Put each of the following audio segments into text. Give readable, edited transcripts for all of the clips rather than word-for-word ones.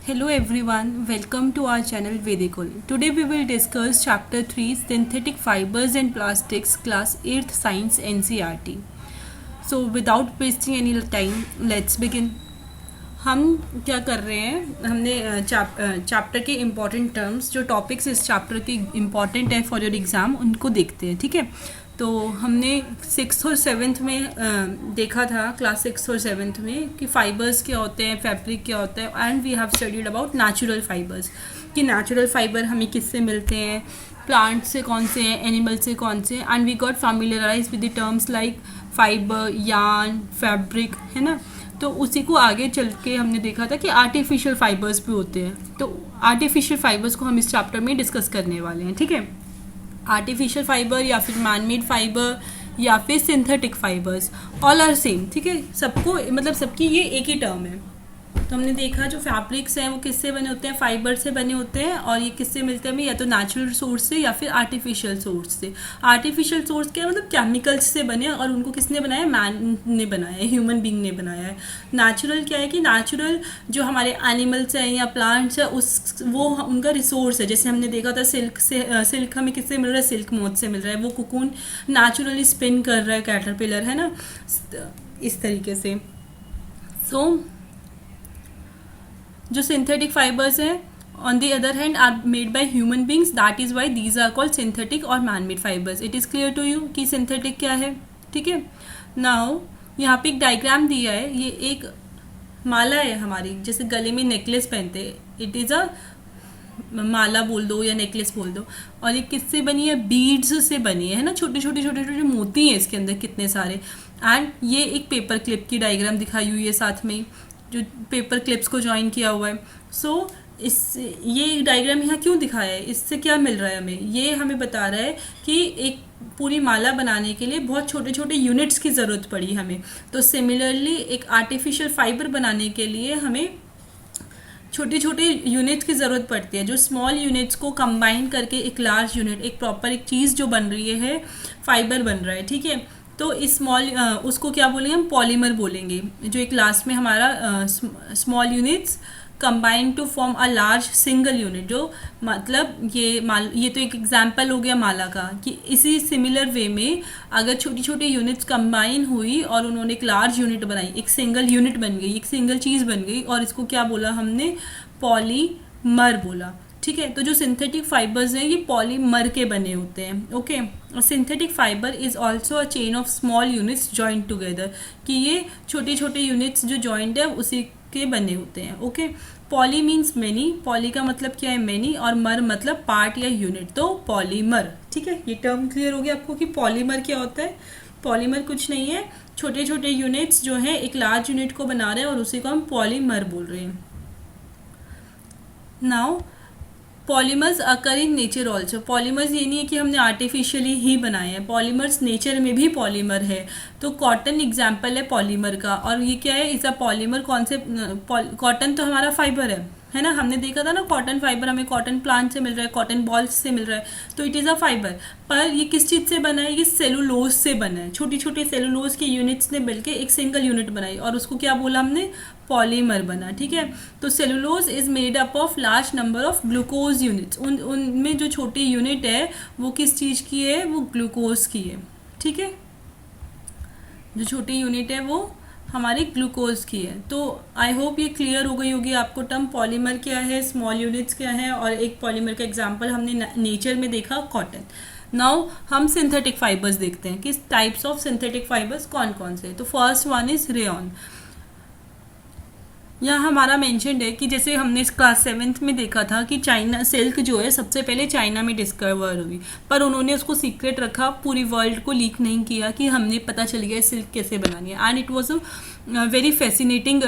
Hello everyone, welcome to our channel Vedikul. Today we will discuss chapter 3 Synthetic Fibers and Plastics class 8th Science NCERT. So without wasting any time, let's begin. हम क्या कर रहे हैं, हमने chapter के important terms जो topics इस chapter के इम्पॉर्टेंट है फॉर योर एग्ज़ाम उनको देखते हैं. ठीक है, तो हमने 6th और 7th में देखा था, क्लास 6 और 7th में, कि फाइबर्स क्या होते हैं, फैब्रिक क्या होता है, and we have studied about natural fibres, कि नेचुरल फाइबर हमें किससे मिलते हैं, प्लांट से कौन से हैं, एनिमल से कौन से, and we got familiarize with the terms like fibre, yarn, fabric, है ना. तो उसी को आगे चल के हमने देखा था कि आर्टिफिशियल फाइबर्स भी होते हैं. तो आर्टिफिशियल फाइबर्स को हम इस चैप्टर में डिस्कस करने वाले हैं. ठीक है, आर्टिफिशियल फाइबर या फिर मैनमेड फाइबर या फिर synthetic fibres, all are same. ठीक है, सबको मतलब सबकी ये एक ही टर्म है. तो हमने देखा जो फैब्रिक्स हैं वो किससे बने होते हैं, फाइबर से बने होते हैं, और ये किससे मिलते हैं, या तो नेचुरल सोर्स से या फिर आर्टिफिशियल सोर्स से. आर्टिफिशियल सोर्स क्या है, मतलब केमिकल्स से बने, और उनको किसने बनाया, मैन ने बनाया है, ह्यूमन बींग ने बनाया है. नेचुरल क्या है कि नेचुरल जो हमारे एनिमल्स हैं या प्लांट्स है उस वो उनका रिसोर्स है. जैसे हमने देखा था सिल्क से, सिल्क हमें किससे मिल रहा है, सिल्क मोथ से मिल रहा है. वो कुकून नेचुरली स्पिन कर रहा है कैटरपिलर, है ना, इस तरीके से. सो जो सिंथेटिक फाइबर्स हैं on the other hand are made by human beings, that is why these are called synthetic or manmade fibres. It is clear to you कि सिंथेटिक क्या है. ठीक है, नाउ यहाँ पे एक डायग्राम दिया है. ये एक माला है हमारी, जैसे गले में नेकलेस पहनते हैं, इट इज़ अ माला बोल दो या नेकलेस बोल दो. और ये किससे बनी है, बीड्स से बनी है ना, छोटे छोटे छोटे छोटे मोती हैं इसके अंदर कितने सारे. एंड ये एक पेपर क्लिप की डायग्राम दिखाई हुई है साथ में, जो पेपर क्लिप्स को ज्वाइन किया हुआ है. सो इस ये डायग्राम यहाँ क्यों दिखाया है, इससे क्या मिल रहा है हमें, ये हमें बता रहा है कि एक पूरी माला बनाने के लिए बहुत छोटे छोटे यूनिट्स की ज़रूरत पड़ी हमें. तो सिमिलरली एक आर्टिफिशियल फाइबर बनाने के लिए हमें छोटे छोटे यूनिट्स की ज़रूरत पड़ती है, जो स्मॉल यूनिट्स को कंबाइन करके एक लार्ज यूनिट, एक प्रॉपर एक चीज़ जो बन रही है, फाइबर बन रहा है. ठीक है, तो इस स्मॉल उसको क्या बोलेंगे हम, पॉलीमर बोलेंगे. जो एक लास्ट में हमारा small units combine to form a large single unit, जो मतलब ये तो एक एग्जांपल हो गया माला का, कि इसी सिमिलर वे में अगर छोटी छोटी यूनिट्स कंबाइन हुई और उन्होंने एक लार्ज यूनिट बनाई, एक सिंगल यूनिट बन गई, एक सिंगल चीज़ बन गई, और इसको क्या बोला हमने, पॉलीमर बोला. ठीक है, तो जो सिंथेटिक फाइबर्स हैं ये पॉलीमर के बने होते हैं. ओके, और synthetic fibre is also a chain of small units joint together, कि ये छोटे छोटे यूनिट्स जो जॉइंट है उसी के बने होते हैं. Okay, poly means many, poly का मतलब क्या है, मैनी, और मर मतलब पार्ट या यूनिट, तो पॉलीमर. ठीक है, ये टर्म क्लियर हो गया आपको कि पॉलीमर क्या होता है. पॉलीमर कुछ नहीं है, छोटे छोटे यूनिट्स जो हैं एक लार्ज यूनिट को बना रहे हैं, और उसी को हम पॉलीमर बोल रहे हैं. Now polymers occur in nature also. Polymers ये नहीं है कि हमने आर्टिफिशियली ही बनाए हैं, पॉलीमर्स नेचर में भी पॉलीमर है. तो कॉटन एग्जाम्पल है पॉलीमर का, और ये क्या है, इस पॉलीमर कौन से, कॉटन तो हमारा फाइबर है ना. हमने देखा था ना, कॉटन फाइबर हमें कॉटन प्लांट से मिल रहा है, कॉटन बॉल्स से मिल रहा है, तो इट इज़ अ फाइबर. पर ये किस चीज़ से बना है, ये सेलुलोज से बना है. छोटी छोटी सेलुलोज के यूनिट्स ने मिलकर एक सिंगल यूनिट बनाई, और उसको क्या बोला हमने, पॉलीमर बना. ठीक है, तो cellulose is made up of large number of glucose units. उनमें जो छोटी यूनिट है वो किस चीज़ की है, वो ग्लूकोज की है. ठीक है, जो छोटी यूनिट है वो हमारी ग्लूकोज की है. तो आई होप ये क्लियर हो गई होगी आपको टर्म पॉलीमर क्या है, स्मॉल यूनिट्स क्या है, और एक पॉलीमर का एग्जांपल हमने नेचर में देखा, कॉटन. नाउ हम सिंथेटिक फाइबर्स देखते हैं कि टाइप्स ऑफ सिंथेटिक फाइबर्स कौन कौन से. तो फर्स्ट वन इज रेयॉन. यहाँ हमारा मेंशनड है कि जैसे हमने क्लास 7th में देखा था कि चाइना सिल्क जो है सबसे पहले चाइना में डिस्कवर हुई, पर उन्होंने उसको सीक्रेट रखा, पूरी वर्ल्ड को लीक नहीं किया, कि हमने पता चल गया सिल्क कैसे बनानी है. And it was a very fascinating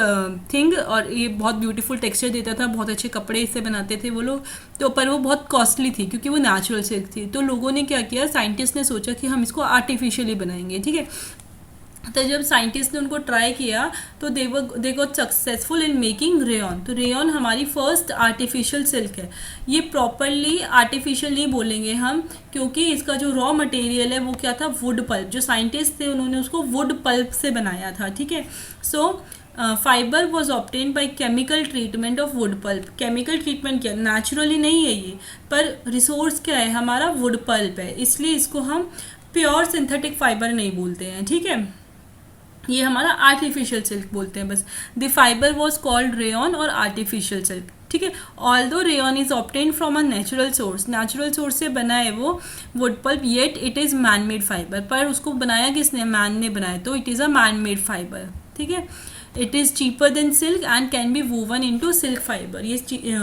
thing, और ये बहुत ब्यूटीफुल टेक्सचर देता था, बहुत अच्छे कपड़े इससे बनाते थे वो लोग. तो पर वो बहुत कॉस्टली थी क्योंकि वो नेचुरल सिल्क थी. तो लोगों ने क्या किया, साइंटिस्ट ने सोचा कि हम इसको आर्टिफिशियली बनाएंगे. ठीक है, तो जब साइंटिस्ट ने उनको ट्राई किया तो they got successful in making rayon. तो रेयॉन हमारी फर्स्ट आर्टिफिशियल सिल्क है. ये प्रॉपरली आर्टिफिशियल नहीं बोलेंगे हम, क्योंकि इसका जो रॉ मटेरियल है वो क्या था, वुड पल्प. जो साइंटिस्ट थे उन्होंने उसको वुड पल्प से बनाया था. ठीक है, so fibre was obtain by chemical treatment of wood pulp. Chemical treatment क्या, नेचुरली नहीं है ये, पर रिसोर्स क्या है हमारा, वुड पल्प है, इसलिए इसको हम प्योर सिंथेटिक फाइबर नहीं बोलते हैं. ठीक है, ये हमारा आर्टिफिशियल सिल्क बोलते हैं बस. The fibre was called rayon और आर्टिफिशियल सिल्क. ठीक है, although rayon is obtain from a natural source, natural source से बना है वो wood pulp, yet it is man made fibre. पर उसको बनाया किसने, मैन ने बनाया, तो it is a man made fibre. ठीक है, it is cheaper than silk and can be woven into silk fibre. ये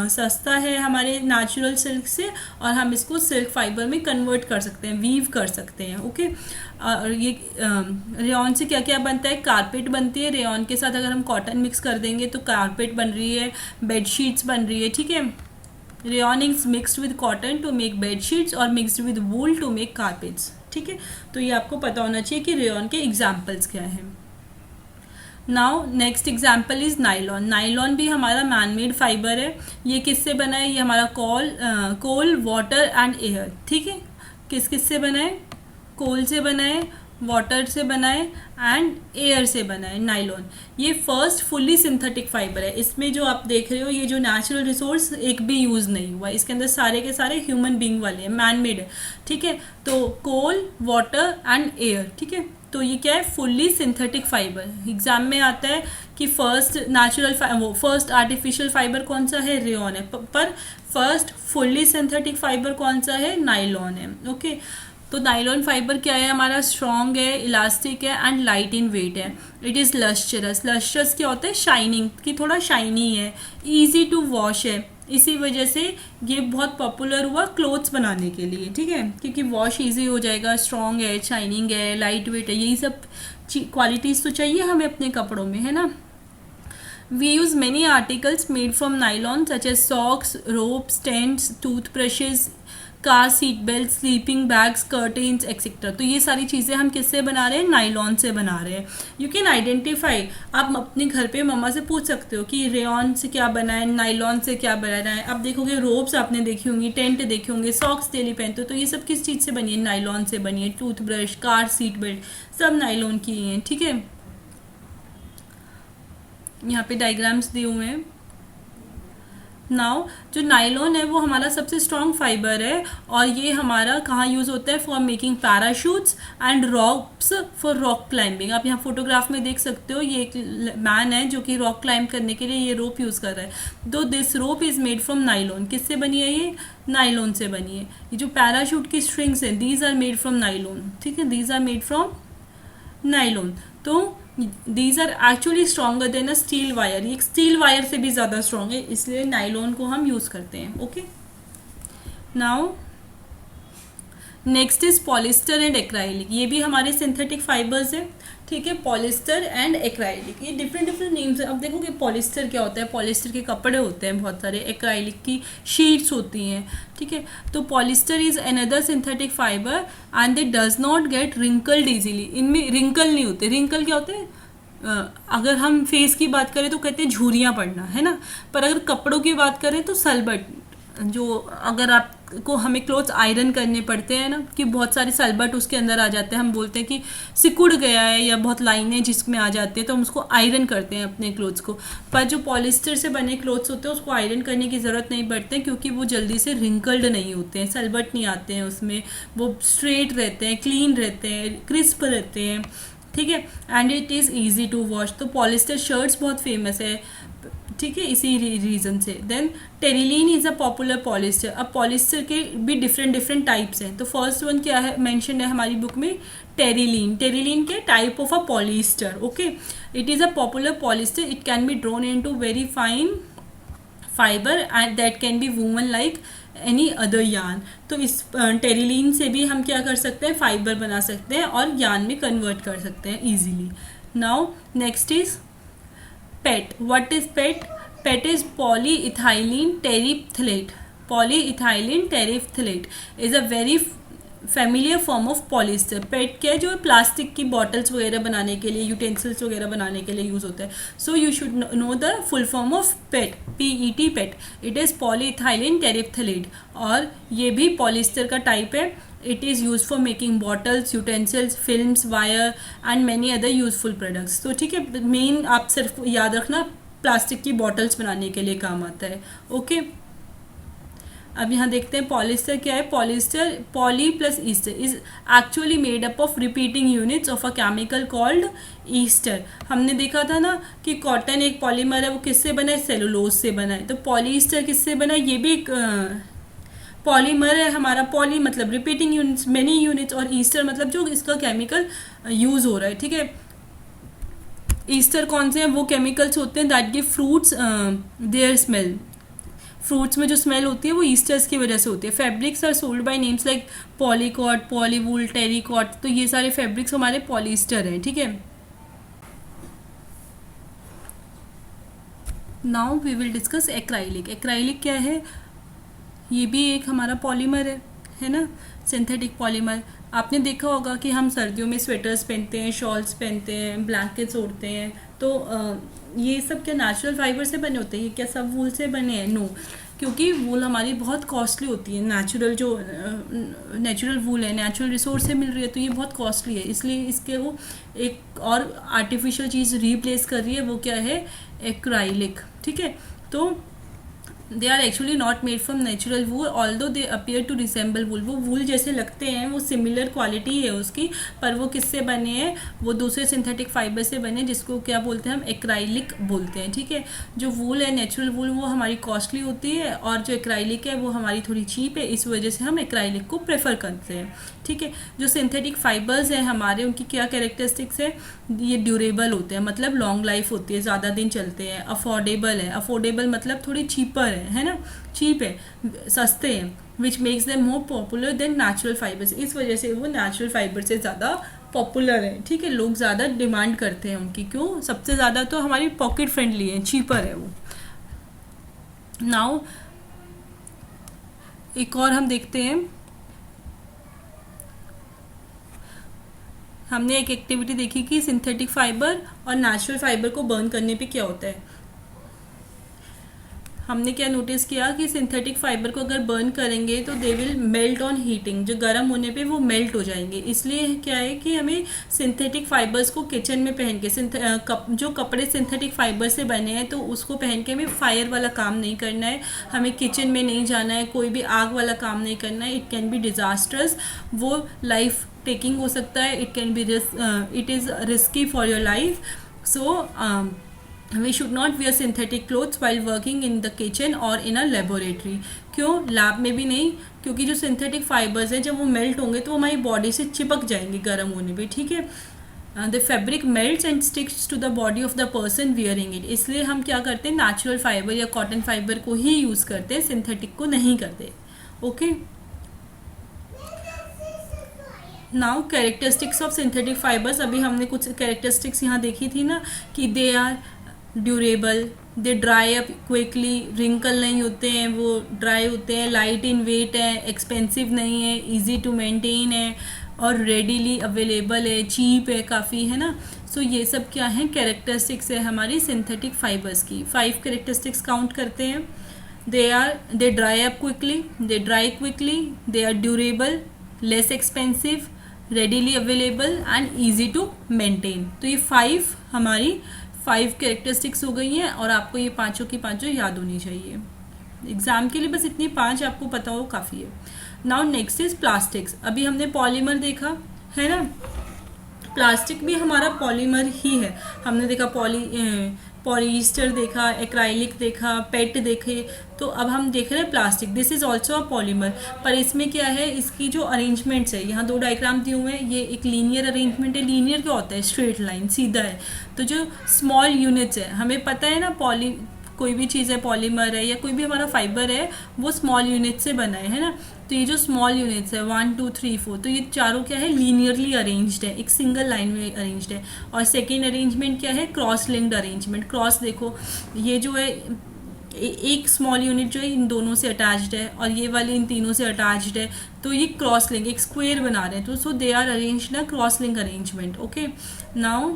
सस्ता है हमारे नेचुरल सिल्क से, और हम इसको सिल्क फाइबर में कन्वर्ट कर सकते हैं, वीव कर सकते हैं. ओके, और ये रेयन से क्या क्या बनता है, कारपेट बनती है. रेयन के साथ अगर हम कॉटन मिक्स कर देंगे तो कारपेट बन रही है, बेडशीट्स बन रही है. ठीक है, rayon is mixed with cotton to make bedsheets or mixed with wool to make carpets. ठीक है, तो ये आपको पता होना चाहिए कि रेयन के एग्जाम्पल्स क्या हैं. Now next example is nylon. Nylon भी हमारा मैन मेड फाइबर है. ये किससे बना है, ये हमारा कोल वाटर एंड एयर. ठीक है, किस किस से बना है, कोल से बना है, वाटर से बना है एंड एयर से बना है नाइलॉन. ये फर्स्ट फुल्ली सिंथेटिक फाइबर है. इसमें जो आप देख रहे हो ये जो नेचुरल रिसोर्स एक भी यूज़ नहीं हुआ, इसके अंदर सारे के सारे ह्यूमन बींग वाले हैं, मैन मेड है. ठीक है, तो कोल वाटर एंड एयर. ठीक है, तो ये क्या है, फुल्ली सिंथेटिक फाइबर. एग्जाम में आता है कि फर्स्ट आर्टिफिशियल फाइबर कौन सा है, रेयन है, पर फर्स्ट फुल्ली सिंथेटिक फाइबर कौन सा है, नाइलॉन है. ओके, तो नाइलॉन फाइबर क्या है हमारा, स्ट्रॉन्ग है, इलास्टिक है एंड लाइट इन वेट है. It is lustrous. लस्ट्रस क्या होता है, शाइनिंग, कि थोड़ा शाइनी है, ईजी टू वॉश है. इसी वजह से ये बहुत पॉपुलर हुआ क्लोथ्स बनाने के लिए. ठीक है, क्योंकि वॉश इजी हो जाएगा, स्ट्रॉन्ग है, शाइनिंग है, लाइट वेट है, यही सब क्वालिटीज़ तो चाहिए हमें अपने कपड़ों में, है ना. We use many articles made from nylon such as socks, ropes, tents, toothbrushes, car seat belt, sleeping bags, curtains etcetera. तो ये सारी चीज़ें हम किससे बना रहे हैं, नाइलॉन से बना रहे हैं. यू कैन आइडेंटिफाई, आप अपने घर पे मम्मा से पूछ सकते हो कि रेयन से क्या बना है, नाइलॉन से क्या बना है. आप देखोगे रोब्स आपने देखी होंगी, टेंट देखे होंगे, सॉक्स डेली पहनते हो, तो ये सब किस चीज़ से बनी है, नाइलॉन से बनी है. टूथब्रश, कार सीट बेल्ट सब नाइलॉन की हैं. ठीक है, यहाँ पे डायग्राम्स दिए हुए हैं. नाउ जो नाइलॉन है वो हमारा सबसे स्ट्रॉन्ग फाइबर है, और ये हमारा कहाँ यूज़ होता है, for making parachutes and rocks for rock climbing. आप यहाँ फोटोग्राफ में देख सकते हो, ये एक मैन है जो कि रॉक क्लाइंब करने के लिए ये रोप यूज़ कर रहा है. दो this rope is made from nylon. किससे बनी है ये, नाइलॉन से बनी है. ये जो पैराशूट की स्ट्रिंग्स हैं, these are made from nylon. ठीक है, these are made from nylon. तो these are actually stronger than a steel wire. ये स्टील वायर से भी ज़्यादा स्ट्रॉन्ग है, इसलिए नाइलॉन को हम यूज़ करते हैं. Okay, now next is polyester and acrylic. ये भी हमारे सिंथेटिक फाइबर्स है. ठीक है, पॉलिस्टर एंड एक्राइलिक, ये डिफरेंट डिफरेंट नेम्स है. अब देखो कि पॉलिस्टर क्या होता है, पॉलिस्टर के कपड़े होते हैं बहुत सारे, एक्राइलिक की शीट्स होती हैं. ठीक है, तो polyester is another synthetic fibre and they does not gate wrinkled easily. इनमें रिंकल नहीं होते. रिंकल क्या होते हैं, अगर हम फेस की बात करें तो कहते हैं झुर्रियाँ पड़ना, है ना. पर अगर कपड़ों की बात करें तो सलबट, जो अगर आपको हमें क्लोथ्स आयरन करने पड़ते हैं ना, कि बहुत सारे सलबट उसके अंदर आ जाते हैं, हम बोलते हैं कि सिकुड़ गया है या बहुत लाइनें जिसमें आ जाती है, तो हम उसको आयरन करते हैं अपने क्लोथ्स को. पर जो पॉलिस्टर से बने क्लोथ्स होते हैं उसको आयरन करने की ज़रूरत नहीं पड़ती, क्योंकि वो जल्दी से रिंकल्ड नहीं होते हैं, सलबट नहीं आते हैं उसमें, वो स्ट्रेट रहते हैं, क्लीन रहते हैं, क्रिस्प रहते हैं. ठीक है, and it is easy to wash. तो पॉलिस्टर शर्ट्स बहुत फेमस है. ठीक है, इसी रीज़न से. Then terylene is a popular polyester. अब पॉलिस्टर के भी डिफरेंट टाइप्स हैं. तो फर्स्ट वन क्या है, मेंशन है हमारी बुक में, टेरिलीन. टेरिलीन के type of a polyester. Okay, it is a popular polyester. It can be drone into very fine fibre and that can be woven like any other यान. तो इस terylene से भी हम क्या कर सकते हैं, फाइबर बना सकते हैं और यान में कन्वर्ट कर सकते हैं easily. Now next is PET. What is PET? PET is polyethylene terephthalate. Polyethylene terephthalate is a very familiar form of polyester. PET क्या है, जो प्लास्टिक की बॉटल्स वगैरह बनाने के लिए, यूटेंसिल्स वगैरह बनाने के लिए यूज़ होता है. So you should know the full form of PET. PET. It is polyethylene terephthalate. और ये भी पॉलिस्टर का टाइप है. It is use for making bottles, utensils, films, wire and many other useful products. तो ठीक है, मेन आप सिर्फ याद रखना प्लास्टिक की बॉटल्स बनाने के लिए काम आता है। ओके, अब यहाँ देखते हैं पॉलिस्टर क्या है। Polyester, poly plus Easter, is actually made up of repeating units of a chemical called Easter. हमने देखा था ना कि कॉटन एक पॉलीमर है, वो किससे बना है, सेलुलोज से बना है। तो पॉलीस्टर किससे बना है, ये भी एक पॉलीमर है हमारा। पॉली मतलब रिपीटिंग यूनिट्स, मेनी यूनिट्स, और ईस्टर मतलब जो इसका केमिकल यूज हो रहा है। ठीक है, ईस्टर कौन से हैं, वो केमिकल्स होते हैं that give fruits their smell. Fruits में जो स्मेल होती है वो ईस्टर्स की वजह से होती है। Fabrics are sold by names like polycot, polywool, terrycot. तो ये सारे फैब्रिक्स हमारे पॉलीस्टर हैं। ठीक है, now we will discuss acrylic. Acrylic क्या है, ये भी एक हमारा पॉलीमर है ना, सिंथेटिक पॉलीमर। आपने देखा होगा कि हम सर्दियों में स्वेटर्स पहनते हैं, शॉल्स पहनते हैं, ब्लैंकेट्स ओढ़ते हैं। तो ये सब क्या नेचुरल फाइबर से बने होते हैं, ये क्या सब वूल से बने हैं? नो, क्योंकि वूल हमारी बहुत कॉस्टली होती है। नेचुरल जो नेचुरल वूल है, नेचुरल रिसोर्स से मिल रही है, तो ये बहुत कॉस्टली है। इसलिए इसके वो एक और आर्टिफिशियल चीज़ रिप्लेस कर रही है, वो क्या है, एक्राइलिक। ठीक है, तो they are actually not made from natural wool although they appear to resemble wool. वो वूल जैसे लगते हैं, वो सिमिलर क्वालिटी है उसकी, पर वो किससे बने हैं, वो दूसरे सिंथेटिक फाइबर से बने, जिसको क्या बोलते हैं हम, एक्राइलिक बोलते हैं। ठीक है, जो वूल है नेचुरल वूल वो हमारी कॉस्टली होती है, और जो एक्राइलिक है वो हमारी थोड़ी चीप है। इस वजह से हम एक्राइलिक को प्रेफर करते हैं। ठीक है, जो सिंथेटिक फाइबर्स हैं हमारे, उनकी क्या कैरेक्टरिस्टिक्स है, ये ड्यूरेबल होते हैं, मतलब लॉन्ग लाइफ होती है, ज़्यादा दिन चलते हैं। अफोर्डेबल है, अफोर्डेबल मतलब थोड़ी चीपर है ना, चीप है, सस्ते हैं। Which makes them more popular than natural fibres. इस वजह से वो नेचुरल फाइबर से ज़्यादा पॉपुलर है। ठीक है, लोग ज़्यादा डिमांड करते हैं उनकी। क्यों? सबसे ज़्यादा तो हमारी पॉकेट फ्रेंडली है, चीपर है वो। नाउ एक और हम देखते हैं, हमने एक एक्टिविटी देखी कि सिंथेटिक फाइबर और नेचुरल फाइबर को बर्न करने पे क्या होता है। हमने क्या नोटिस किया कि सिंथेटिक फाइबर को अगर बर्न करेंगे तो they will melt on heating, जो गर्म होने पे वो मेल्ट हो जाएंगे। इसलिए क्या है कि हमें सिंथेटिक फाइबर्स को किचन में पहन के, जो कपड़े सिंथेटिक फाइबर से बने हैं तो उसको पहन के हमें फायर वाला काम नहीं करना है, हमें किचन में नहीं जाना है, कोई भी आग वाला काम नहीं करना है। इट कैन बी डिजास्टर्स, वो लाइफ टेकिंग हो सकता है, it can be it is risky for your life. So we should not wear synthetic clothes while working in the kitchen or in a laboratory। क्यों? Lab में भी नहीं, क्योंकि जो सिंथेटिक फाइबर्स हैं जब वो मेल्ट होंगे तो वो हमारी बॉडी से चिपक जाएंगे गर्म होने पे। ठीक है, the fabric melts and sticks to the body of the person wearing it. इसलिए हम क्या करते हैं, नेचुरल फाइबर या कॉटन फाइबर को ही यूज़ करते हैं, सिंथेटिक को नहीं करते। Okay, now characteristics of synthetic fibres. अभी हमने कुछ कैरेक्टरिस्टिक्स यहाँ देखी थी ना, कि they are durable, they dry up quickly, wrinkle नहीं होते हैं, वो ड्राई होते हैं, लाइट इन वेट है, एक्सपेंसिव नहीं है, इजी टू मेंटेन है, और रेडीली अवेलेबल है, चीप है काफ़ी, है ना। सो ये सब क्या है, कैरेक्टरिस्टिक्स है हमारी सिंथेटिक फाइबर्स की। 5 कैरेक्टरिस्टिक्स काउंट करते हैं। They dry up quickly, they dry quickly, they are durable, less expensive, readily available and easy to maintain. तो ये 5 हमारी 5 कैरेक्टरिस्टिक्स हो गई हैं, और आपको ये पांचों की पांचों याद होनी चाहिए। एग्जाम के लिए बस इतनी 5 आपको पता हो काफ़ी है। Now next is plastics. अभी हमने पॉलीमर देखा है ना, प्लास्टिक भी हमारा पॉलीमर ही है। हमने देखा पॉलीस्टर देखा, एक्राइलिक देखा, पेट देखे, तो अब हम देख रहे हैं plastic. This is also a polymer, पर इसमें क्या है, इसकी जो अरेंजमेंट्स है, यहाँ 2 डायग्राम दिए हुए हैं, ये एक लीनियर अरेंजमेंट है। लीनियर क्या होता है, स्ट्रेट लाइन, सीधा है। तो जो स्मॉल यूनिट्स है, हमें पता है ना, कोई भी चीज़ है, पॉलीमर है या कोई भी हमारा फाइबर है, वो स्मॉल यूनिट से बना है ना। तो ये जो स्मॉल यूनिट्स है 1 2 3 4, तो ये चारों क्या है, लीनियरली अरेंज्ड है, एक सिंगल लाइन में अरेंज्ड है। और सेकेंड अरेंजमेंट क्या है, क्रॉस लिंक्ड अरेंजमेंट। क्रॉस देखो, ये जो है एक स्मॉल यूनिट जो है इन दोनों से अटैच्ड है, और ये वाली इन तीनों से अटैच्ड है, तो ये क्रॉस लिंक, एक स्क्वायर बना रहे हैं। तो सो दे आर अरेंज्ड ना cross link arrangement. Okay, now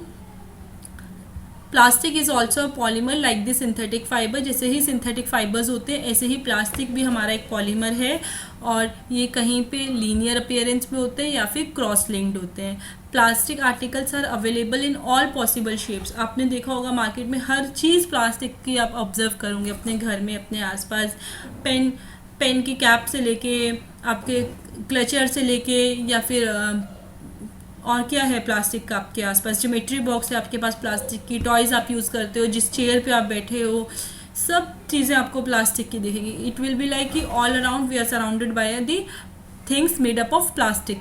plastic is also polymer like the synthetic fibre, जैसे ही सिंथेटिक फाइबर्स होते हैं ऐसे ही प्लास्टिक भी हमारा एक पॉलीमर है, और ये कहीं पे लीनियर अपीयरेंस में होते हैं या फिर क्रॉस लिंक्ड होते हैं। Plastic articles are available in all possible shapes. आपने देखा होगा मार्केट में हर चीज़ प्लास्टिक की आप ऑब्जर्व करोगे अपने घर में, अपने आसपास। पेन पेन की कैप से लेके आपके क्लचर से लेके, या फिर और क्या है प्लास्टिक का आपके आसपास, ज्योमेट्री बॉक्स है आपके पास प्लास्टिक की, टॉयज़ आप यूज़ करते हो, जिस चेयर पे आप बैठे हो, सब चीज़ें आपको प्लास्टिक की दिखेगी। इट विल बी लाइक कि all around we are surrounded by the things made up of plastic.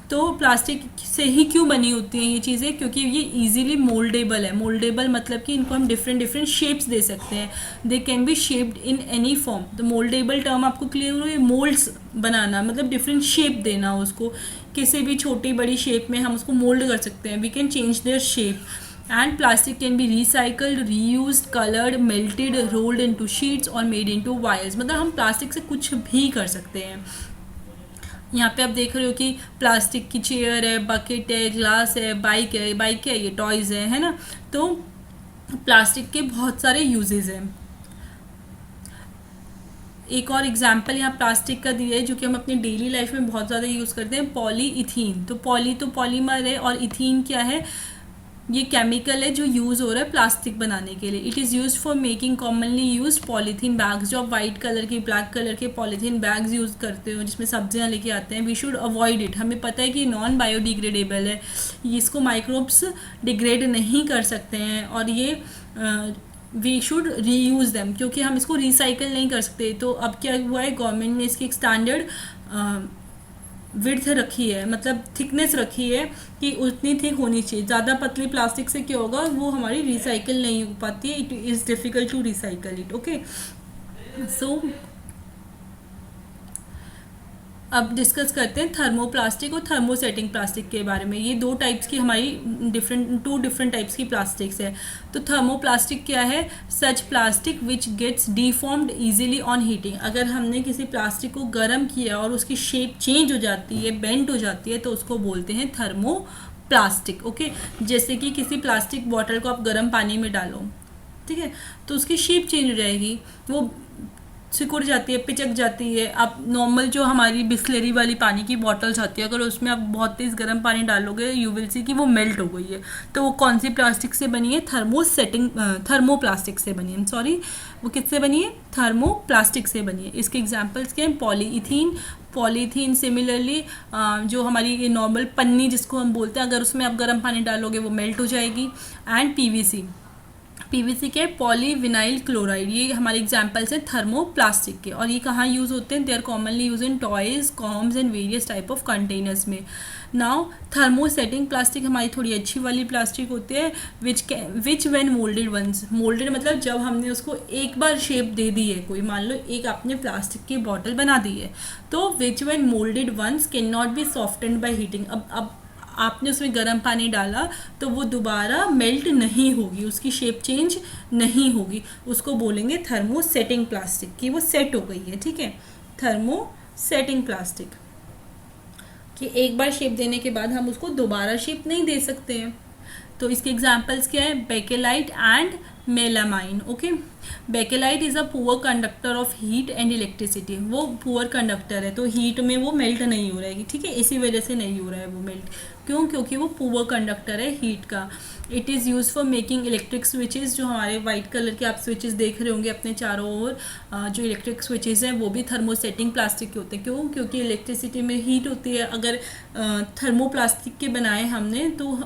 तो प्लास्टिक से ही क्यों बनी होती हैं ये चीज़ें, क्योंकि ये इजीली मोल्डेबल है। मोल्डेबल मतलब कि इनको हम डिफरेंट डिफरेंट शेप्स दे सकते हैं, they can be shaped in any form. तो मोल्डेबल टर्म आपको क्लियर हो, मोल्ड्स बनाना मतलब डिफरेंट शेप देना उसको, किसी भी छोटी बड़ी शेप में हम उसको मोल्ड कर सकते हैं, we can change their shape. And plastic can be recycled, reused, coloured, melted, rolled into sheets और मेड इनटू वायर्स। मतलब हम प्लास्टिक से कुछ भी कर सकते हैं। यहाँ पे आप देख रहे हो कि प्लास्टिक की चेयर है, बकेट है, ग्लास है, बाइक है, बाइक क्या है ये, टॉयज़ है ना। तो प्लास्टिक के बहुत सारे यूजेस हैं। एक और एग्जाम्पल यहाँ प्लास्टिक का दिया है जो कि हम अपनी डेली लाइफ में बहुत ज़्यादा यूज़ करते हैं, पॉलीइथीन। तो पॉली तो पॉलीमर है, और इथीन क्या है, ये केमिकल है जो यूज़ हो रहा है प्लास्टिक बनाने के लिए। It is use for making commonly use polythene bags. जो आप वाइट कलर के, ब्लैक कलर के पॉलीथीन बैग्स यूज़ करते हो जिसमें सब्जियां लेके आते हैं, वी शुड अवॉइड इट। हमें पता है कि नॉन बायोडिग्रेडेबल है, इसको माइक्रोब्स डिग्रेड नहीं कर सकते हैं, और ये वी शुड रीयूज़ दैम, क्योंकि हम इसको रिसाइकल नहीं कर सकते। तो अब क्या हुआ है, गवर्नमेंट ने इसकी एक स्टैंडर्ड विड्थ रखी है, मतलब थिकनेस रखी है कि उतनी थिक होनी चाहिए। ज़्यादा पतली प्लास्टिक से क्या होगा, वो हमारी रिसाइकल नहीं हो पाती है, it is difficult to recycle it. Okay, so अब डिस्कस करते हैं थर्मोप्लास्टिक और थर्मोसेटिंग प्लास्टिक के बारे में। ये दो टाइप्स की हमारी टू डिफरेंट टाइप्स की प्लास्टिक्स है। तो थर्मोप्लास्टिक क्या है, such plastic which gets deformed easily on heating. अगर हमने किसी प्लास्टिक को गर्म किया और उसकी शेप चेंज हो जाती है, बेंड हो जाती है, तो उसको बोलते हैं थर्मोप्लास्टिक। ओके, जैसे कि किसी प्लास्टिक बॉटल को आप गर्म पानी में डालो, ठीक है, तो उसकी शेप चेंज हो जाएगी, वो सिकुड़ जाती है, पिचक जाती है। आप नॉर्मल जो हमारी बिस्लेरी वाली पानी की बॉटल्स आती है, अगर उसमें आप बहुत तेज़ गर्म पानी डालोगे, यू विल सी कि वो मेल्ट हो गई है। तो वो कौन सी प्लास्टिक से बनी है, थर्मोप्लास्टिक से बनी है, सॉरी, वो किससे बनी है, थर्मोप्लास्टिक से बनी है। इसके एग्जाम्पल्स क्या हैं, पॉलीथीन सिमिलरली जो हमारी नॉर्मल पन्नी जिसको हम बोलते हैं, अगर उसमें आप गर्म पानी डालोगे वो मेल्ट हो जाएगी। एंड पीवीसी के पॉलीविनाइल क्लोराइड, ये हमारे एग्जाम्पल्स हैं थर्मोप्लास्टिक के। और ये कहाँ यूज़ होते हैं, they are commonly use in toys, combs and various type of containers में। नाउ थर्मोसेटिंग प्लास्टिक हमारी थोड़ी अच्छी वाली प्लास्टिक होती है, which when moulded once, moulded मतलब जब हमने उसको एक बार शेप दे दी है, कोई मान लो एक आपने प्लास्टिक की बॉटल बना दी है, तो which when moulded once can not be softened by heating. अब आपने उसमें गर्म पानी डाला तो वो दोबारा मेल्ट नहीं होगी, उसकी शेप चेंज नहीं होगी, उसको बोलेंगे थर्मोसेटिंग प्लास्टिक, कि वो सेट हो गई है। ठीक है, थर्मोसेटिंग प्लास्टिक कि एक बार शेप देने के बाद हम उसको दोबारा शेप नहीं दे सकते हैं। तो इसके एग्जाम्पल्स क्या है, bakelite and melamine. Okay, bakelite is a poor conductor of heat and electricity. वो पुअर कंडक्टर है, तो हीट में वो मेल्ट नहीं हो रहेगी, ठीक है, इसी वजह से नहीं हो रहा है वो मेल्ट। क्यों, क्योंकि वो पुअर कंडक्टर है हीट का। It is use for making electric switches, जो हमारे वाइट कलर के आप स्विचेस देख रहे होंगे अपने चारों ओर, जो इलेक्ट्रिक स्विचेस हैं वो भी थर्मोसेटिंग प्लास्टिक के होते हैं। क्यों, क्योंकि इलेक्ट्रिसिटी में हीट होती है। अगर थर्मोप्लास्टिक के बनाए हमने तो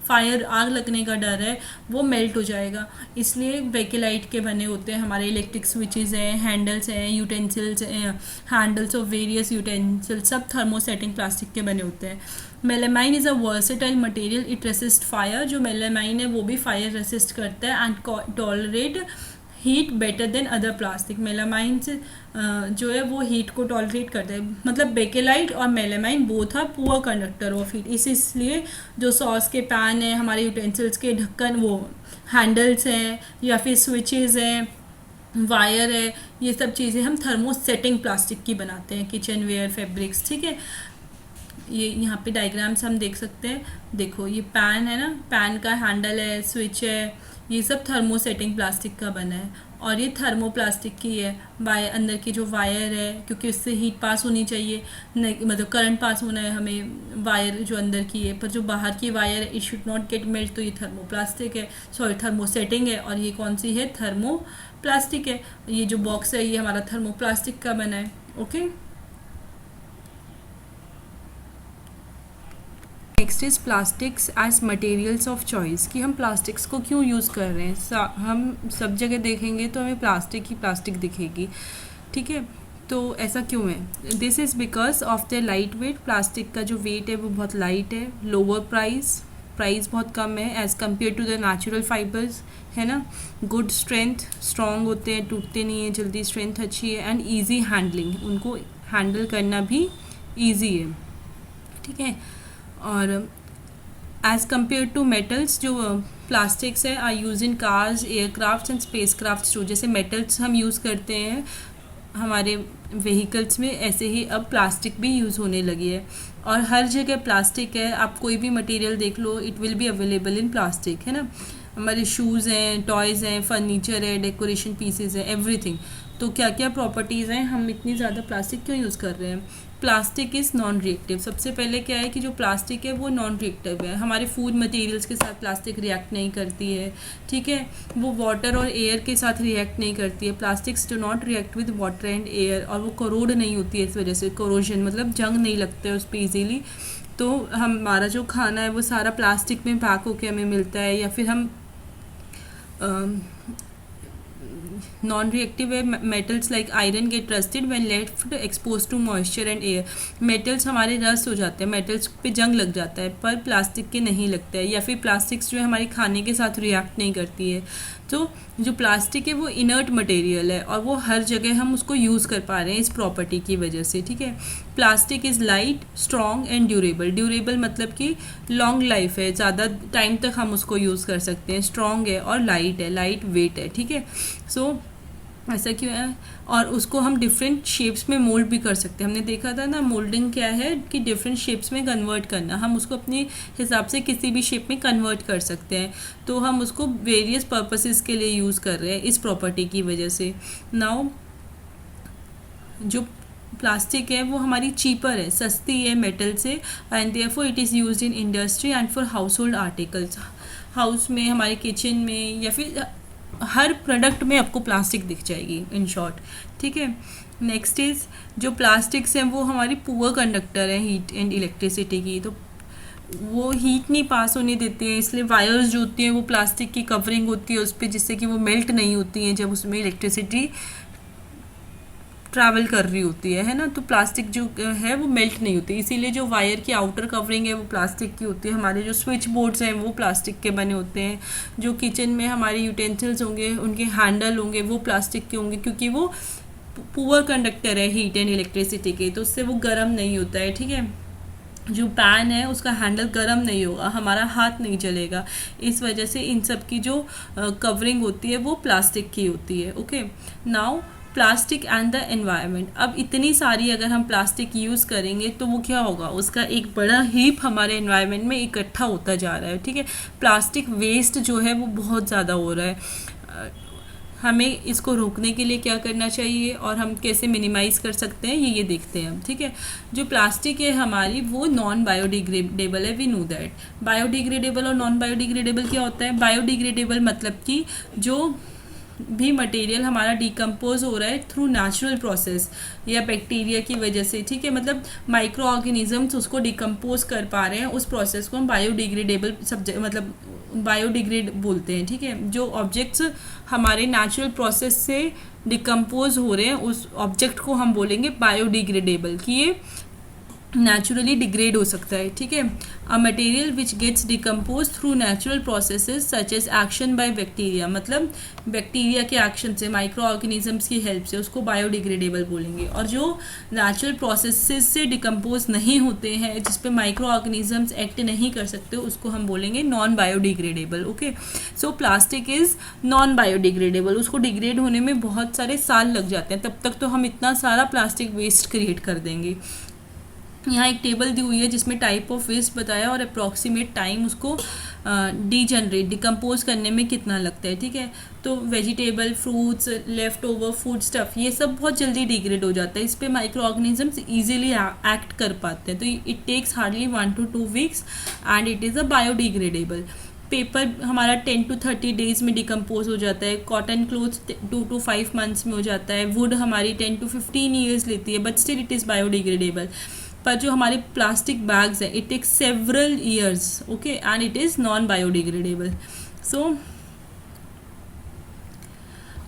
फायर, आग लगने का डर है, वो मेल्ट हो जाएगा, इसलिए बेकेलाइट के बने होते हैं हमारे इलेक्ट्रिक स्विचेस हैं, हैंडल्स हैं, यूटेंसिल्स हैं, हैंडल्स ऑफ वेरियस यूटेंसिल्स, सब थर्मोसेटिंग प्लास्टिक के बने होते हैं। Melamine is a versatile material, it resist fire. जो मेलामाइन है वो भी फायर रेसिस्ट करता है and tolerate heat better than other plastic. Melamine से जो है वो हीट को टॉलरेट करता है, मतलब बेकेलाइट और melamine both are poor conductor of heat. इसलिए जो सॉस के पैन है, हमारे यूटेंसिल्स के ढक्कन, वो हैंडल्स हैं या फिर स्विचेस हैं, वायर है, ये सब चीज़ें हम थर्मोसेटिंग प्लास्टिक की बनाते हैं, किचन वेयर, फैब्रिक्स। ठीक है, ये यहाँ पे डायग्राम्स हम देख सकते हैं। देखो ये पैन है ना, पैन का हैंडल है, स्विच है, ये सब थर्मोसेटिंग प्लास्टिक का बना है और ये थर्मोप्लास्टिक की है। वायर, अंदर की जो वायर है, क्योंकि उससे हीट पास होनी चाहिए, मतलब करंट पास होना है हमें, वायर जो अंदर की है, पर जो बाहर की वायर है it should not gate melt, तो ये थर्मोप्लास्टिक है, सॉरी थर्मोसेटिंग है। और ये कौन सी है? थर्मोप्लास्टिक है। ये जो बॉक्स है ये हमारा थर्मोप्लास्टिक का बना है। Okay, next is plastics as materials of choice, कि हम प्लास्टिक्स को क्यों यूज़ कर रहे हैं। हम सब जगह देखेंगे तो हमें प्लास्टिक ही प्लास्टिक दिखेगी, ठीक है। तो ऐसा क्यों है? This is because of the light weight. Plastic का जो वेट है वो बहुत लाइट है, लोअर प्राइस बहुत कम है as compare to the natural fibres, है ना। गुड स्ट्रेंथ, स्ट्रॉन्ग होते हैं, टूटते नहीं हैं जल्दी, स्ट्रेंथ अच्छी है, एंड ईजी हैंडलिंग, उनको हैंडल करना भी ईजी है, ठीक है। और एज़ कम्पेयर टू मेटल्स, जो प्लास्टिक्स है are use in cars, aircraft and spacecraft too. जैसे मेटल्स हम यूज़ करते हैं हमारे व्हीकल्स में, ऐसे ही अब प्लास्टिक भी यूज़ होने लगी है और हर जगह प्लास्टिक है। आप कोई भी मटेरियल देख लो, it will be available in plastic, है ना। हमारे शूज़ हैं, टॉयज़ हैं, फर्नीचर है, डेकोरेशन पीसेज है, एवरीथिंग। तो क्या क्या प्रॉपर्टीज़ हैं, हम इतनी ज़्यादा प्लास्टिक क्यों यूज़ कर रहे हैं? Plastic is non reactive. सबसे पहले क्या है कि जो प्लास्टिक है वो नॉन रिएक्टिव है, हमारे फूड मटेरियल्स के साथ प्लास्टिक रिएक्ट नहीं करती है, ठीक है। वो वाटर और एयर के साथ रिएक्ट नहीं करती है। Plastics do not react with water and air, और वो करोड नहीं होती है इस वजह से, कोरोजन मतलब जंग नहीं लगता है उस पर ईजीली। तो हमारा जो खाना है वो सारा प्लास्टिक में पैक होके हमें मिलता है, या फिर हम नॉन रिएक्टिव है। Metals like iron get rusted when left expose to moisture and air. Metals हमारे रस्ट हो जाते हैं, मेटल्स पे जंग लग जाता है, पर प्लास्टिक के नहीं लगता है। या फिर प्लास्टिक्स जो है हमारे खाने के साथ रिएक्ट नहीं करती है। तो जो प्लास्टिक है वो इनर्ट मटेरियल है और वो हर जगह हम उसको यूज़ कर पा रहे हैं इस प्रॉपर्टी की वजह से, ठीक है। Plastic is light, strong and durable. Durable मतलब कि लॉन्ग लाइफ है, ज़्यादा टाइम तक हम उसको यूज़ कर सकते हैं। स्ट्रॉन्ग है और लाइट है, लाइट वेट है, ठीक है। सो ऐसा क्यों है? और उसको हम डिफरेंट शेप्स में मोल्ड भी कर सकते हैं। हमने देखा था ना, मोल्डिंग क्या है कि डिफरेंट शेप्स में कन्वर्ट करना। हम उसको अपने हिसाब से किसी भी शेप में कन्वर्ट कर सकते हैं, तो हम उसको वेरियस पर्पसेस के लिए यूज़ कर रहे हैं इस प्रॉपर्टी की वजह से। नाउ जो प्लास्टिक है वो हमारी चीपर है, सस्ती है मेटल से, and therefore it is used in industry and for house hold articles. House में, हमारे किचन में, या फिर हर प्रोडक्ट में आपको प्लास्टिक दिख जाएगी, इन शॉर्ट, ठीक है। नेक्स्ट इज़ जो प्लास्टिक्स हैं वो हमारी पुअर कंडक्टर है हीट एंड इलेक्ट्रिसिटी की, तो वो हीट नहीं पास होने देती हैं, इसलिए वायर्स जो होती हैं वो प्लास्टिक की कवरिंग होती है उस पर, जिससे कि वो मेल्ट नहीं होती हैं जब उसमें इलेक्ट्रिसिटी ट्रैवल कर रही होती है ना। तो प्लास्टिक जो है वो मेल्ट नहीं होती, इसीलिए जो वायर की आउटर कवरिंग है वो प्लास्टिक की होती है। हमारे जो स्विच बोर्ड्स हैं वो प्लास्टिक के बने होते हैं। जो किचन में हमारे यूटेंसिल्स होंगे, उनके हैंडल होंगे, वो प्लास्टिक के होंगे, क्योंकि वो पुअर कंडक्टर है हीट एंड इलेक्ट्रिसिटी के, तो उससे वो गर्म नहीं होता है, ठीक है। जो पैन है उसका हैंडल गर्म नहीं होगा, हमारा हाथ नहीं जलेगा, इस वजह से इन सब की जो कवरिंग होती है वो प्लास्टिक की होती है। Okay, now plastic and the environment. अब इतनी सारी अगर हम प्लास्टिक यूज़ करेंगे तो वो क्या होगा, उसका एक बड़ा हीप हमारे एनवायरनमेंट में इकट्ठा होता जा रहा है, ठीक है। प्लास्टिक वेस्ट जो है वो बहुत ज़्यादा हो रहा है। हमें इसको रोकने के लिए क्या करना चाहिए और हम कैसे मिनिमाइज़ कर सकते हैं ये देखते हैं हम, ठीक है। जो प्लास्टिक है हमारी वो नॉन बायोडिग्रेडेबल है, वी नो दैट। बायोडिग्रेडेबल और नॉन बायोडिग्रेडेबल क्या होता है? बायोडिग्रेडेबल मतलब कि जो भी मटेरियल हमारा डिकम्पोज हो रहा है थ्रू नेचुरल प्रोसेस या बैक्टीरिया की वजह से, ठीक है, मतलब माइक्रो ऑर्गेनिजम्स उसको डिकम्पोज कर पा रहे हैं, उस प्रोसेस को हम बायोडिग्रेडेबल मतलब बायोडिग्रेड बोलते हैं, ठीक है। जो ऑब्जेक्ट्स हमारे नेचुरल प्रोसेस से डिकम्पोज हो रहे हैं उस ऑब्जेक्ट को हम बोलेंगे बायोडिग्रेडेबल, कि ये नेचुरली डिग्रेड हो सकता है, ठीक है। A material which gets decompose through natural processes such as action by bacteria, मतलब बैक्टीरिया के एक्शन से, माइक्रो ऑर्गेनिजम्स की हेल्प से, उसको बायोडिग्रेडेबल बोलेंगे। और जो नेचुरल प्रोसेसेस से डिकम्पोज नहीं होते हैं, जिस पे माइक्रो ऑर्गेनिजम्स एक्ट नहीं कर सकते, उसको हम बोलेंगे non biodegradable. Okay, so plastic is non biodegradable, उसको डिग्रेड होने में बहुत सारे साल लग जाते हैं, तब तक तो हम इतना सारा प्लास्टिक वेस्ट क्रिएट कर देंगे। यहाँ एक टेबल दी हुई है जिसमें टाइप ऑफ वेस्ट बताया और अप्रॉक्सीमेट टाइम उसको डिकम्पोज करने में कितना लगता है, ठीक है। तो vegetable, fruits, left over food stuff, ये सब बहुत जल्दी डिग्रेड हो जाता है, इस पर माइक्रो ऑर्गेनिजम्स ईजिली एक्ट कर पाते हैं। तो it takes hardly 1 to 2 weeks and it is a biodegradable. Paper हमारा 10 to 30 डेज में डिकम्पोज हो जाता है। कॉटन क्लोथ्स 2 to 5 months में हो जाता है। वुड हमारी 10 to 15 years लेती है, but still it is biodegradable. पर जो हमारे प्लास्टिक बैग्स हैं, it takes several years, okay, and it is non biodegradable. So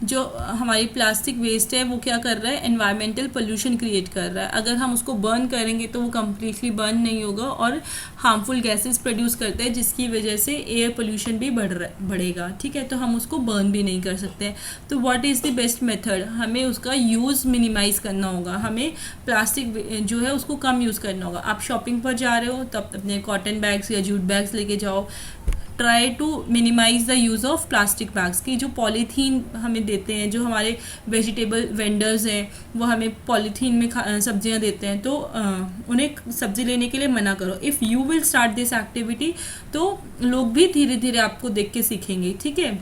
जो हमारी प्लास्टिक वेस्ट है वो क्या कर रहा है, एनवायरमेंटल पोल्यूशन क्रिएट कर रहा है। अगर हम उसको बर्न करेंगे तो वो कम्प्लीटली बर्न नहीं होगा और हार्मफुल गैसेस प्रोड्यूस करते हैं, जिसकी वजह से एयर पोल्यूशन भी बढ़ेगा, ठीक है। तो हम उसको बर्न भी नहीं कर सकते। तो what is the best method, हमें उसका यूज़ मिनिमाइज़ करना होगा, हमें प्लास्टिक जो है उसको कम यूज़ करना होगा। आप शॉपिंग पर जा रहे हो तब अपने कॉटन बैग्स या जूट बैग्स लेके जाओ। Try to minimise the use of plastic bags की। जो पॉलीथीन हमें देते हैं, जो हमारे वेजिटेबल वेंडर्स हैं वो हमें पॉलीथीन में सब्जियां देते हैं, तो उन्हें सब्जी लेने के लिए मना करो। If you will start this activity तो लोग भी धीरे धीरे आपको देख के सीखेंगे, ठीक है।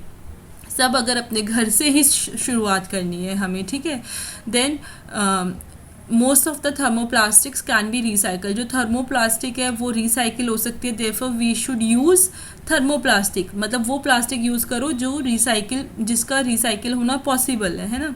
सब अगर अपने घर से ही शुरुआत करनी है हमें, ठीक है। Then most of the thermoplastics can be recycle. जो थर्मोप्लास्टिक है वो रिसाइकिल हो सकती है, therefore we should use thermoplastic, मतलब वो प्लास्टिक यूज़ करो जो जिसका रिसाइकिल होना पॉसिबल है ना।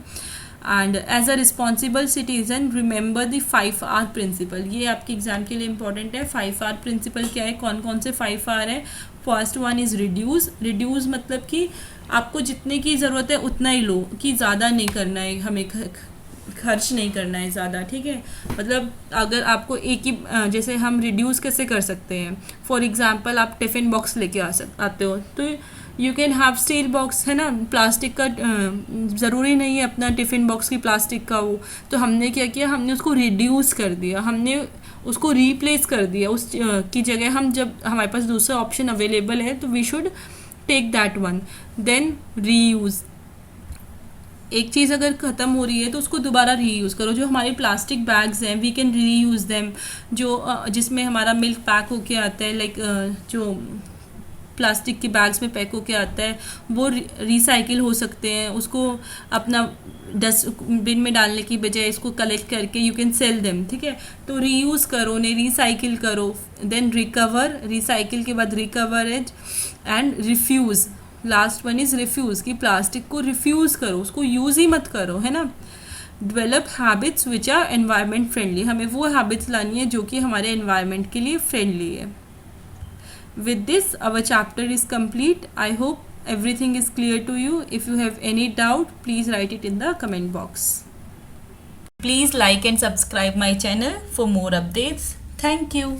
And as a responsible citizen remember the 5R principle. ये आपके एग्जाम के लिए इंपॉर्टेंट है। 5R प्रिंसिपल क्या है, कौन कौन से 5R है। फर्स्ट वन इज़ रिड्यूस मतलब कि आपको जितने की ज़रूरत है उतना ही लो, कि ज़्यादा नहीं करना है, हमें खर्च नहीं करना है ज़्यादा, ठीक है। मतलब अगर आपको एक ही जैसे हम रिड्यूस कैसे कर सकते हैं, फॉर एग्जांपल आप टिफ़िन बॉक्स लेके आते हो तो you can have steel box, है ना। प्लास्टिक का ज़रूरी नहीं है अपना टिफ़िन बॉक्स की प्लास्टिक का वो। तो हमने क्या किया, हमने उसको रिड्यूस कर दिया, हमने उसको रिप्लेस कर दिया। उस की जगह हम, जब हमारे पास दूसरा ऑप्शन अवेलेबल है तो we should take that one. Then reuse, एक चीज़ अगर ख़त्म हो रही है तो उसको दोबारा रीयूज़ करो। जो हमारे प्लास्टिक बैग्स हैं वी कैन रीयूज़ देम। जो जिसमें हमारा मिल्क पैक होके आता है, लाइक जो प्लास्टिक के बैग्स में पैक होके आता है वो रिसाइकिल हो सकते हैं। उसको अपना डस्टबिन में डालने की बजाय इसको कलेक्ट करके यू कैन सेल देम, ठीक है। तो रीयूज़ करो, उन्हें रिसाइकिल करो। देन रिकवर, रिसाइकिल के बाद recoverage and refuse. Last one is refuse, कि प्लास्टिक को रिफ्यूज़ करो, उसको यूज़ ही मत करो, है ना। Develop habits which are environment friendly, हमें वो हैबिट्स लानी है जो कि हमारे एनवायरनमेंट के लिए फ्रेंडली है। With this our chapter is complete. I hope everything is clear to you. If you have any doubt, please write it in the comment box. Please like and subscribe my channel for more updates. Thank you.